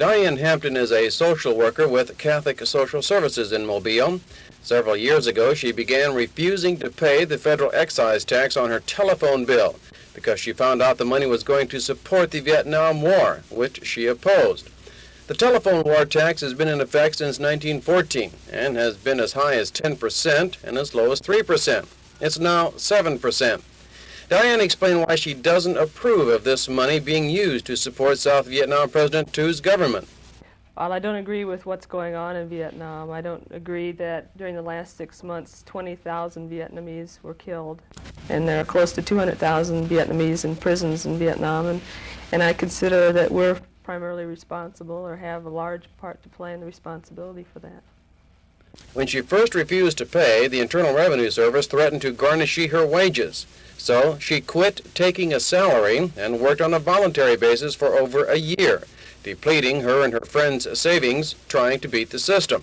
Diane Hampton is a social worker with Catholic Social Services in Mobile. Several years ago, she began refusing to pay the federal excise tax on her telephone bill because she found out the money was going to support the Vietnam War, which she opposed. The telephone war tax has been in effect since 1914 and has been as high as 10% and as low as 3%. It's now 7%. Diane explained why she doesn't approve of this money being used to support South Vietnam President Thu's government. While I don't agree with what's going on in Vietnam, I don't agree that during the last 6 months 20,000 Vietnamese were killed. And there are close to 200,000 Vietnamese in prisons in Vietnam, and I consider that we're primarily responsible or have a large part to play in the responsibility for that. When she first refused to pay, the Internal Revenue Service threatened to garnish her wages. So she quit taking a salary and worked on a voluntary basis for over a year, depleting her and her friends' savings trying to beat the system.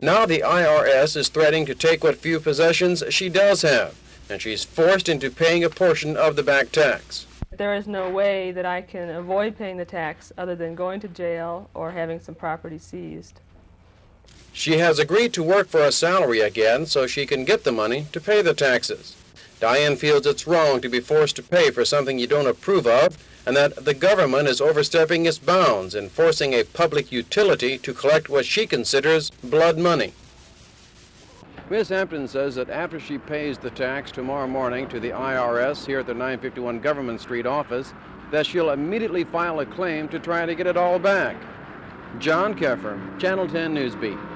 Now the IRS is threatening to take what few possessions she does have, and she's forced into paying a portion of the back tax. There is no way that I can avoid paying the tax other than going to jail or having some property seized. She has agreed to work for a salary again so she can get the money to pay the taxes. Diane feels it's wrong to be forced to pay for something you don't approve of, and that the government is overstepping its bounds in forcing a public utility to collect what she considers blood money. Ms. Hampton says that after she pays the tax tomorrow morning to the IRS here at the 951 Government Street office, that she'll immediately file a claim to try to get it all back. John Keffer, Channel 10 Newsbeat.